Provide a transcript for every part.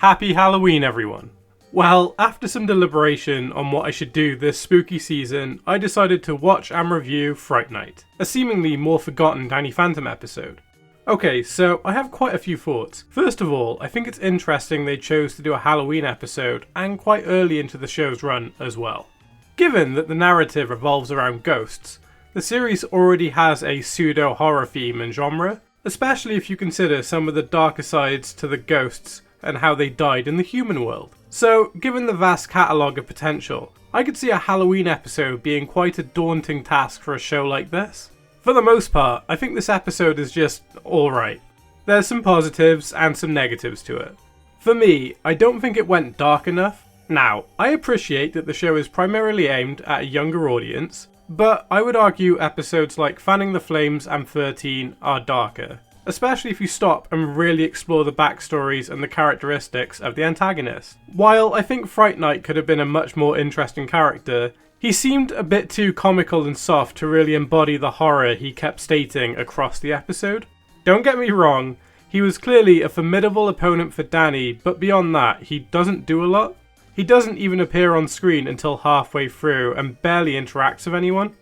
Happy Halloween, everyone! Well, after some deliberation on what I should do this spooky season, I decided to watch and review Fright Night, a seemingly more forgotten Danny Phantom episode. Okay, so I have quite a few thoughts. First of all, I think it's interesting they chose to do a Halloween episode, and quite early into the show's run as well. Given that the narrative revolves around ghosts, the series already has a pseudo-horror theme and genre, especially if you consider some of the darker sides to the ghosts and how they died in the human world. So, given the vast catalogue of potential, I could see a Halloween episode being quite a daunting task for a show like this. For the most part, I think this episode is just alright. There's some positives and some negatives to it. For me, I don't think it went dark enough. Now, I appreciate that the show is primarily aimed at a younger audience, but I would argue episodes like Fanning the Flames and 13 are darker, especially if you stop and really explore the backstories and the characteristics of the antagonist. While I think Fright Night could have been a much more interesting character, he seemed a bit too comical and soft to really embody the horror he kept stating across the episode. Don't get me wrong, he was clearly a formidable opponent for Danny, but beyond that, he doesn't do a lot. He doesn't even appear on screen until halfway through and barely interacts with anyone.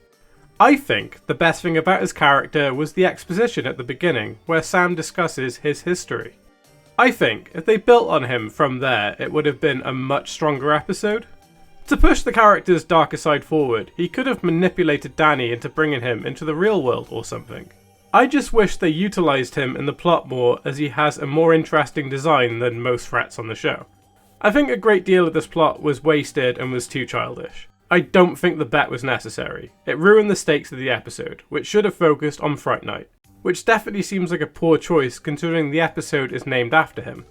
I think the best thing about his character was the exposition at the beginning, where Sam discusses his history. I think if they built on him from there, it would have been a much stronger episode. To push the character's darker side forward, he could have manipulated Danny into bringing him into the real world or something. I just wish they utilised him in the plot more, as he has a more interesting design than most threats on the show. I think a great deal of this plot was wasted and was too childish. I don't think the bet was necessary. It ruined the stakes of the episode, which should have focused on Fright Night, which definitely seems like a poor choice considering the episode is named after him.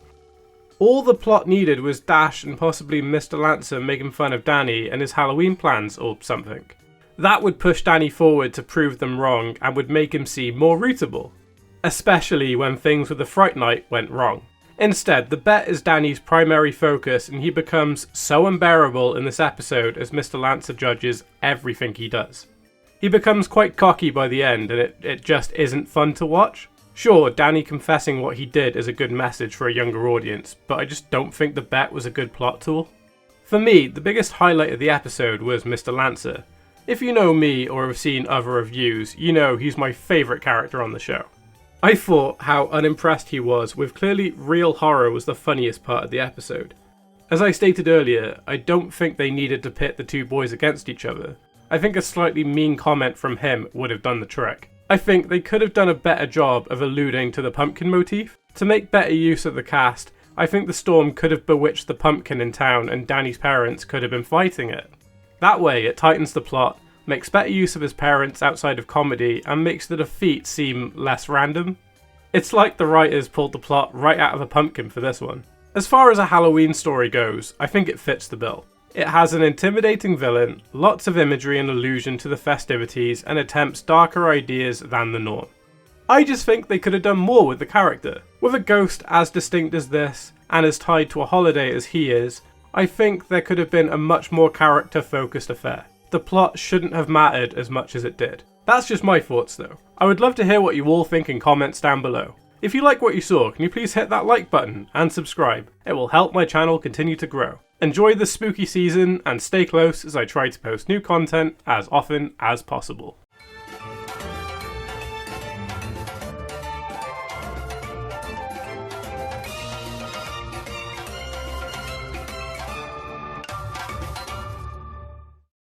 All the plot needed was Dash and possibly Mr. Lancer making fun of Danny and his Halloween plans or something. That would push Danny forward to prove them wrong and would make him seem more rootable, especially when things with the Fright Night went wrong. Instead, the bet is Danny's primary focus and he becomes so unbearable in this episode as Mr. Lancer judges everything he does. He becomes quite cocky by the end and it just isn't fun to watch. Sure, Danny confessing what he did is a good message for a younger audience, but I just don't think the bet was a good plot tool. For me, the biggest highlight of the episode was Mr. Lancer. If you know me or have seen other reviews, you know he's my favourite character on the show. I thought how unimpressed he was with clearly real horror was the funniest part of the episode. As I stated earlier, I don't think they needed to pit the two boys against each other. I think a slightly mean comment from him would have done the trick. I think they could have done a better job of alluding to the pumpkin motif. To make better use of the cast, I think the storm could have bewitched the pumpkin in town and Danny's parents could have been fighting it. That way it tightens the plot, makes better use of his parents outside of comedy, and makes the defeat seem less random. It's like the writers pulled the plot right out of a pumpkin for this one. As far as a Halloween story goes, I think it fits the bill. It has an intimidating villain, lots of imagery and allusion to the festivities, and attempts darker ideas than the norm. I just think they could have done more with the character. With a ghost as distinct as this, and as tied to a holiday as he is, I think there could have been a much more character-focused affair. The plot shouldn't have mattered as much as it did. That's just my thoughts though. I would love to hear what you all think in comments down below. If you like what you saw, can you please hit that like button and subscribe? It will help my channel continue to grow. Enjoy the spooky season and stay close as I try to post new content as often as possible.